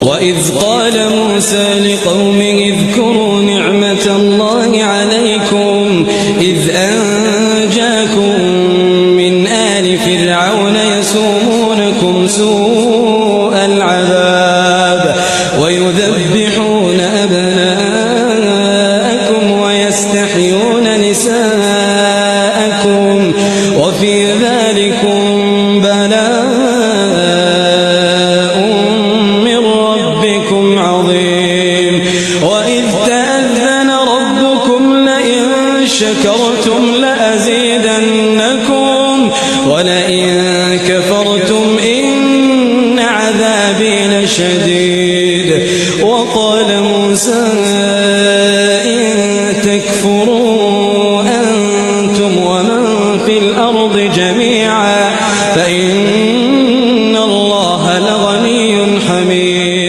وإذ قال موسى لقومه اذكروا نعمة الله عليكم إذ أنجاكم من آل فرعون يسومونكم سوء العذاب ويذبحون أبناءكم ويستحيون نساءكم وفي ذلكم بلاء عظيم. وإذ تأذن ربكم لئن شكرتم لأزيدنكم ولئن كفرتم إن عذابي لشديد. وقال موسى